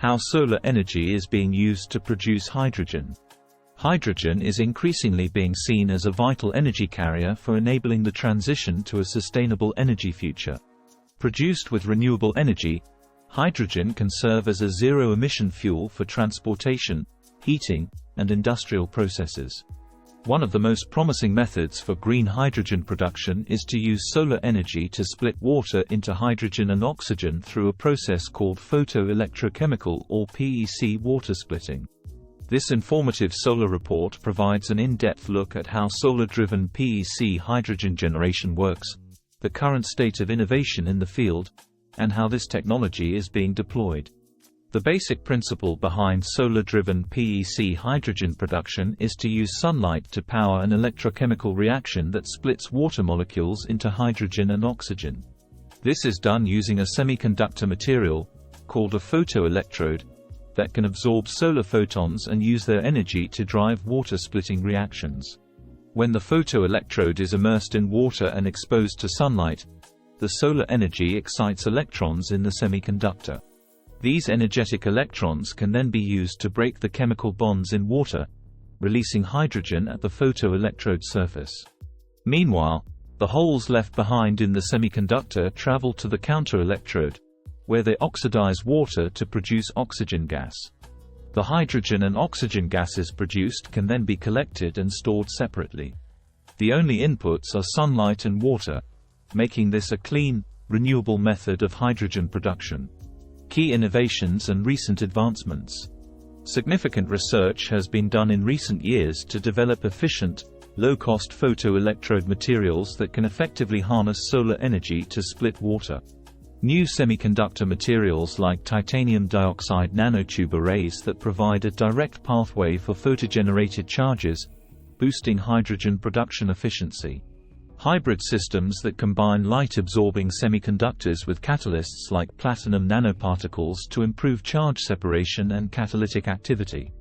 How solar energy is being used to produce hydrogen. Hydrogen is increasingly being seen as a vital energy carrier for enabling the transition to a sustainable energy future. Produced with renewable energy, hydrogen can serve as a zero-emission fuel for transportation, heating, and industrial processes. One of the most promising methods for green hydrogen production is to use solar energy to split water into hydrogen and oxygen through a process called photoelectrochemical or PEC water splitting. This informative solar report provides an in-depth look at how solar-driven PEC hydrogen generation works, the current state of innovation in the field, and how this technology is being deployed. The basic principle behind solar-driven PEC hydrogen production is to use sunlight to power an electrochemical reaction that splits water molecules into hydrogen and oxygen. This is done using a semiconductor material, called a photoelectrode, that can absorb solar photons and use their energy to drive water-splitting reactions. When the photoelectrode is immersed in water and exposed to sunlight, the solar energy excites electrons in the semiconductor. These energetic electrons can then be used to break the chemical bonds in water, releasing hydrogen at the photoelectrode surface. Meanwhile, the holes left behind in the semiconductor travel to the counterelectrode, where they oxidize water to produce oxygen gas. The hydrogen and oxygen gases produced can then be collected and stored separately. The only inputs are sunlight and water, making this a clean, renewable method of hydrogen production. Key innovations and recent advancements. Significant research has been done in recent years to develop efficient, low-cost photoelectrode materials that can effectively harness solar energy to split water. New semiconductor materials like titanium dioxide nanotube arrays that provide a direct pathway for photogenerated charges, boosting hydrogen production efficiency. Hybrid systems that combine light-absorbing semiconductors with catalysts like platinum nanoparticles to improve charge separation and catalytic activity.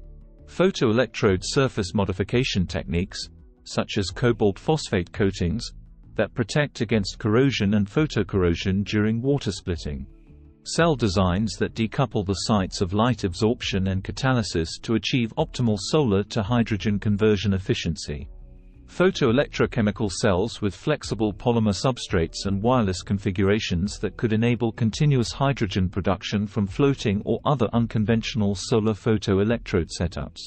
Photoelectrode surface modification techniques, such as cobalt phosphate coatings, that protect against corrosion and photocorrosion during water splitting. Cell designs that decouple the sites of light absorption and catalysis to achieve optimal solar to hydrogen conversion efficiency. Photoelectrochemical cells with flexible polymer substrates and wireless configurations that could enable continuous hydrogen production from floating or other unconventional solar photoelectrode setups.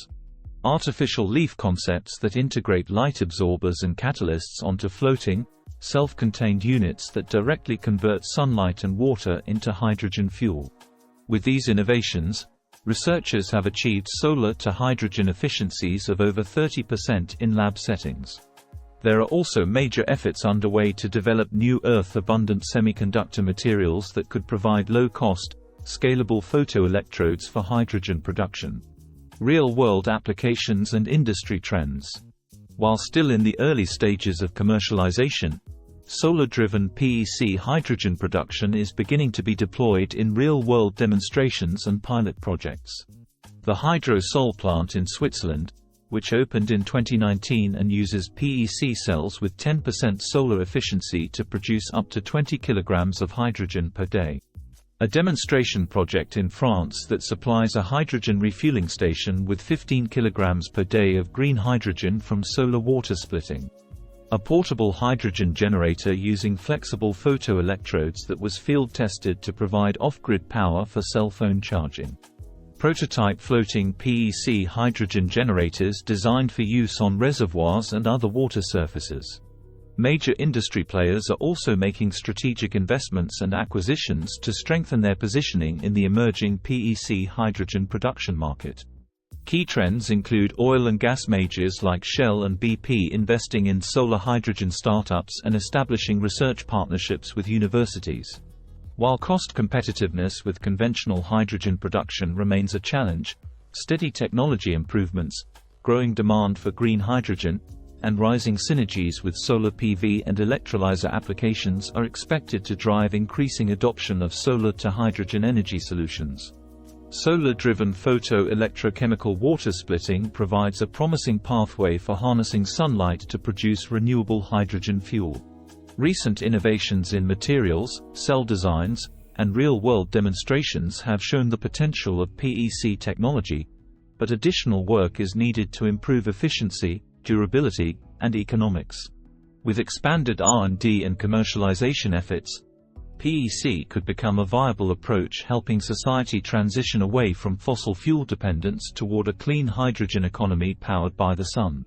Artificial leaf concepts that integrate light absorbers and catalysts onto floating, self-contained units that directly convert sunlight and water into hydrogen fuel. With these innovations, researchers have achieved solar to hydrogen efficiencies of over 30% in lab settings. There are also major efforts underway to develop new Earth-abundant semiconductor materials that could provide low-cost, scalable photoelectrodes for hydrogen production. Real-world applications and industry trends. While still in the early stages of commercialization, solar-driven PEC hydrogen production is beginning to be deployed in real-world demonstrations and pilot projects. The Hydro Sol plant in Switzerland, which opened in 2019 and uses PEC cells with 10% solar efficiency to produce up to 20 kilograms of hydrogen per day. A demonstration project in France that supplies a hydrogen refueling station with 15 kilograms per day of green hydrogen from solar water splitting. A portable hydrogen generator using flexible photoelectrodes that was field-tested to provide off-grid power for cell phone charging. Prototype floating PEC hydrogen generators designed for use on reservoirs and other water surfaces. Major industry players are also making strategic investments and acquisitions to strengthen their positioning in the emerging PEC hydrogen production market. Key trends include oil and gas majors like Shell and BP investing in solar hydrogen startups and establishing research partnerships with universities. While cost competitiveness with conventional hydrogen production remains a challenge, steady technology improvements, growing demand for green hydrogen, and rising synergies with solar PV and electrolyzer applications are expected to drive increasing adoption of solar to hydrogen energy solutions. Solar-driven photoelectrochemical water splitting provides a promising pathway for harnessing sunlight to produce renewable hydrogen fuel. Recent innovations in materials, cell designs, and real-world demonstrations have shown the potential of PEC technology, but additional work is needed to improve efficiency, durability, and economics. With expanded R&D and commercialization efforts, PEC could become a viable approach helping society transition away from fossil fuel dependence toward a clean hydrogen economy powered by the sun.